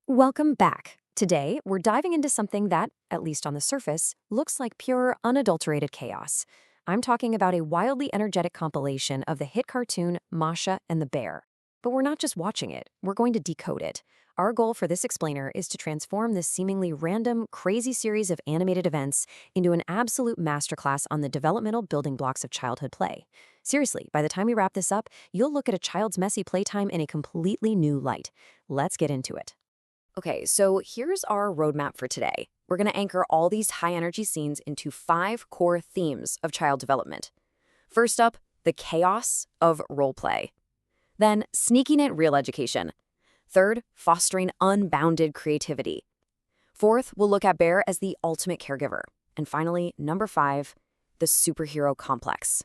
Welcome back. Today, we're diving into something that, at least on the surface, looks like pure, unadulterated chaos. I'm talking about a wildly energetic compilation of the hit cartoon Masha and the Bear. But we're not just watching it, we're going to decode it. Our goal for this explainer is to transform this seemingly random, crazy series of animated events into an absolute masterclass on the developmental building blocks of childhood play. Seriously, by the time we wrap this up, you'll look at a child's messy playtime in a completely new light. Let's get into it. Okay, so here's our roadmap for today. We're going to anchor all these high-energy scenes into 5 core themes of child development. First up, the chaos of role play. Then, sneaking in real education. Third, fostering unbounded creativity. Fourth, we'll look at Bear as the ultimate caregiver. And finally, number 5, the superhero complex.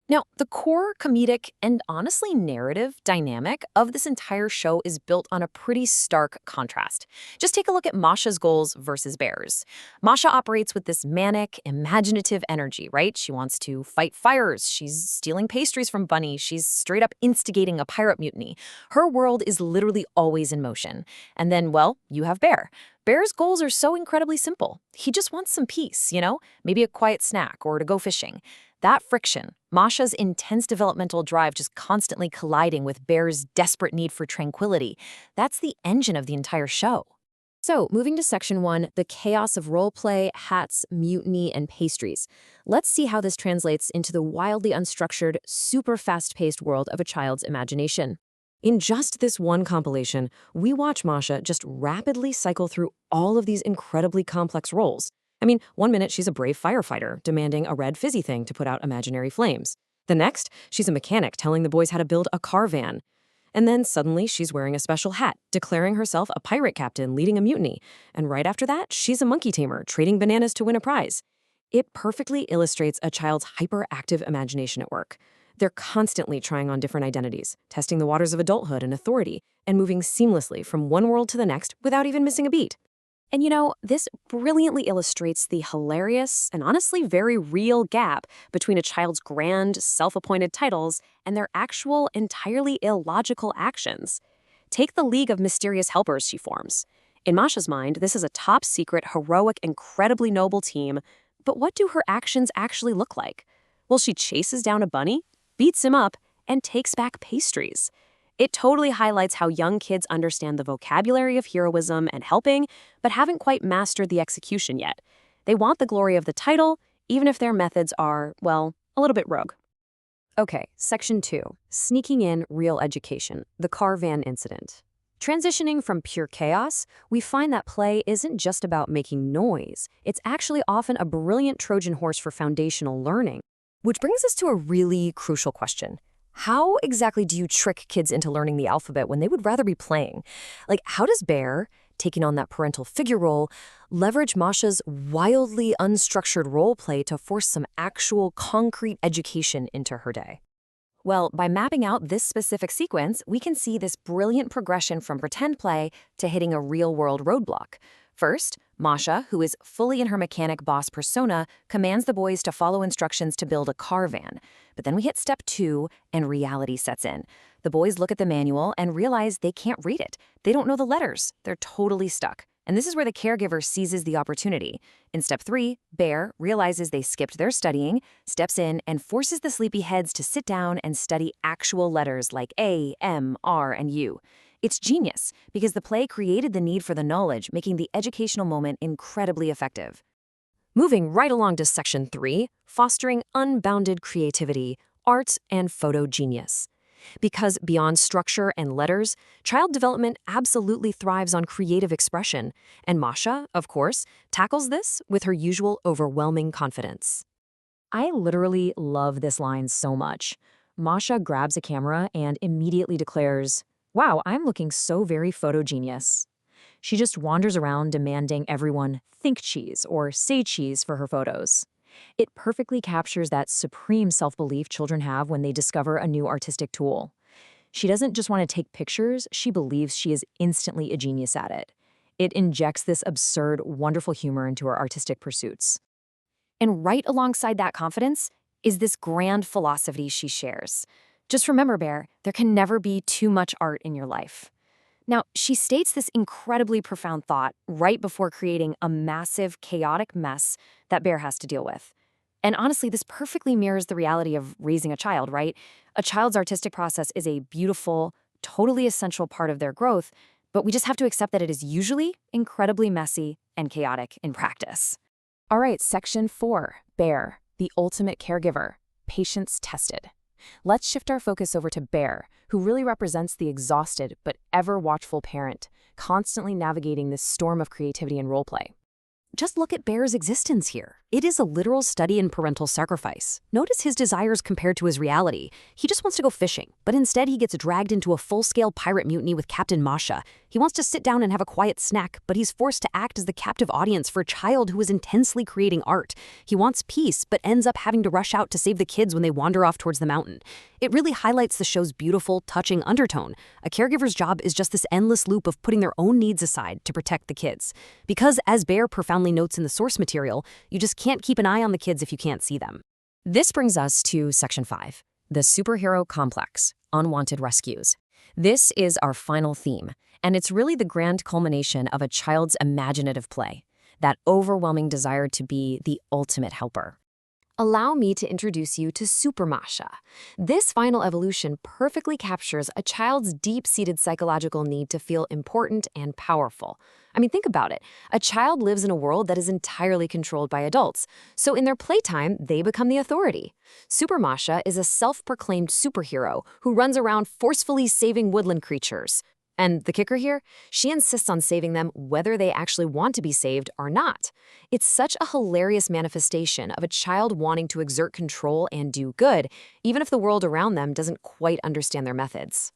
Now, the core comedic and honestly narrative dynamic of this entire show is built on a pretty stark contrast. Just take a look at Masha's goals versus Bear's. Masha operates with this manic, imaginative energy, right? She wants to fight fires. She's stealing pastries from Bunny. She's straight up instigating a pirate mutiny. Her world is literally always in motion. And then, well, you have Bear. Bear's goals are so incredibly simple. He just wants some peace, maybe a quiet snack or to go fishing. That friction, Masha's intense developmental drive just constantly colliding with Bear's desperate need for tranquility, that's the engine of the entire show. So, moving to section 1, the chaos of role play, hats, mutiny, and pastries. Let's see how this translates into the wildly unstructured, super fast-paced world of a child's imagination. In just this one compilation, we watch Masha just rapidly cycle through all of these incredibly complex roles. I mean, one minute she's a brave firefighter, demanding a red fizzy thing to put out imaginary flames. The next, she's a mechanic telling the boys how to build a car van. And then suddenly she's wearing a special hat, declaring herself a pirate captain leading a mutiny. And right after that, she's a monkey tamer, trading bananas to win a prize. It perfectly illustrates a child's hyperactive imagination at work. They're constantly trying on different identities, testing the waters of adulthood and authority, and moving seamlessly from one world to the next without even missing a beat. And this brilliantly illustrates the hilarious and honestly very real gap between a child's grand, self-appointed titles and their actual, entirely illogical actions. Take the League of Mysterious Helpers she forms. In Masha's mind, this is a top-secret, heroic, incredibly noble team, but what do her actions actually look like? Well, she chases down a bunny, beats him up, and takes back pastries. It totally highlights how young kids understand the vocabulary of heroism and helping, but haven't quite mastered the execution yet. They want the glory of the title, even if their methods are, well, a little bit rogue. Okay, section 2, sneaking in real education, the car van incident. Transitioning from pure chaos, we find that play isn't just about making noise. It's actually often a brilliant Trojan horse for foundational learning. Which brings us to a really crucial question. How exactly do you trick kids into learning the alphabet when they would rather be playing? Like, how does Bear, taking on that parental figure role, leverage Masha's wildly unstructured role play to force some actual concrete education into her day? Well, by mapping out this specific sequence, we can see this brilliant progression from pretend play to hitting a real-world roadblock. First, Masha, who is fully in her mechanic boss persona, commands the boys to follow instructions to build a car van. But then we hit step 2, and reality sets in. The boys look at the manual and realize they can't read it. They don't know the letters. They're totally stuck. And this is where the caregiver seizes the opportunity. In step 3, Bear realizes they skipped their studying, steps in, and forces the sleepyheads to sit down and study actual letters like A, M, R, and U. It's genius, because the play created the need for the knowledge, making the educational moment incredibly effective. Moving right along to section 3, fostering unbounded creativity, art, and photo genius. Because beyond structure and letters, child development absolutely thrives on creative expression, and Masha, of course, tackles this with her usual overwhelming confidence. I literally love this line so much. Masha grabs a camera and immediately declares, "Wow, I'm looking so very photo genius." She just wanders around demanding everyone think cheese or say cheese for her photos. It perfectly captures that supreme self-belief children have when they discover a new artistic tool. She doesn't just want to take pictures, she believes she is instantly a genius at it. It injects this absurd, wonderful humor into her artistic pursuits. And right alongside that confidence is this grand philosophy she shares. Just remember, Bear, there can never be too much art in your life. Now, she states this incredibly profound thought right before creating a massive, chaotic mess that Bear has to deal with. And honestly, this perfectly mirrors the reality of raising a child, right? A child's artistic process is a beautiful, totally essential part of their growth, but we just have to accept that it is usually incredibly messy and chaotic in practice. All right, section 4, Bear, the ultimate caregiver, patience tested. Let's shift our focus over to Bear, who really represents the exhausted but ever-watchful parent, constantly navigating this storm of creativity and roleplay. Just look at Bear's existence here. It is a literal study in parental sacrifice. Notice his desires compared to his reality. He just wants to go fishing, but instead he gets dragged into a full-scale pirate mutiny with Captain Masha. He wants to sit down and have a quiet snack, but he's forced to act as the captive audience for a child who is intensely creating art. He wants peace, but ends up having to rush out to save the kids when they wander off towards the mountain. It really highlights the show's beautiful, touching undertone. A caregiver's job is just this endless loop of putting their own needs aside to protect the kids. Because, as Bear profoundly notes in the source material, you just can't keep an eye on the kids if you can't see them. This brings us to Section 5, the superhero complex, unwanted rescues. This is our final theme, and it's really the grand culmination of a child's imaginative play, that overwhelming desire to be the ultimate helper. Allow me to introduce you to Super Masha. This final evolution perfectly captures a child's deep-seated psychological need to feel important and powerful. I mean, think about it. A child lives in a world that is entirely controlled by adults, so in their playtime, they become the authority. Super Masha is a self-proclaimed superhero who runs around forcefully saving woodland creatures. And the kicker here? She insists on saving them whether they actually want to be saved or not. It's such a hilarious manifestation of a child wanting to exert control and do good, even if the world around them doesn't quite understand their methods.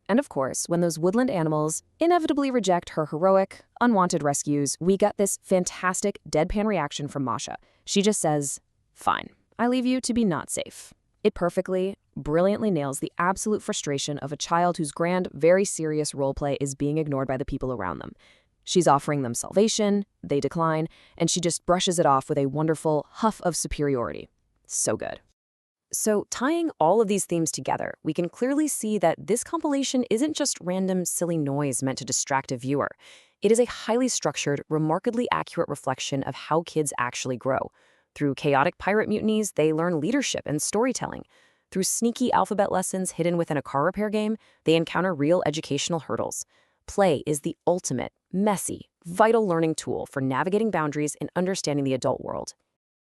And of course, when those woodland animals inevitably reject her heroic, unwanted rescues, we get this fantastic deadpan reaction from Masha. She just says, "Fine, I leave you to be not safe." It perfectly, brilliantly nails the absolute frustration of a child whose grand, very serious roleplay is being ignored by the people around them. She's offering them salvation, they decline, and she just brushes it off with a wonderful huff of superiority. So good. So, tying all of these themes together, we can clearly see that this compilation isn't just random, silly noise meant to distract a viewer. It is a highly structured, remarkably accurate reflection of how kids actually grow. Through chaotic pirate mutinies, they learn leadership and storytelling. Through sneaky alphabet lessons hidden within a car repair game, they encounter real educational hurdles. Play is the ultimate, messy, vital learning tool for navigating boundaries and understanding the adult world.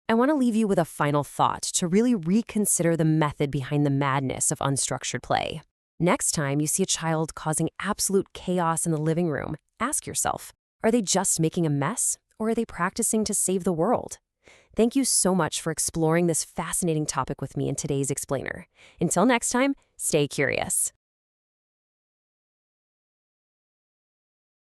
I want to leave you with a final thought to really reconsider the method behind the madness of unstructured play. Next time you see a child causing absolute chaos in the living room, ask yourself, are they just making a mess, or are they practicing to save the world? Thank you so much for exploring this fascinating topic with me in today's Explainer. Until next time, stay curious.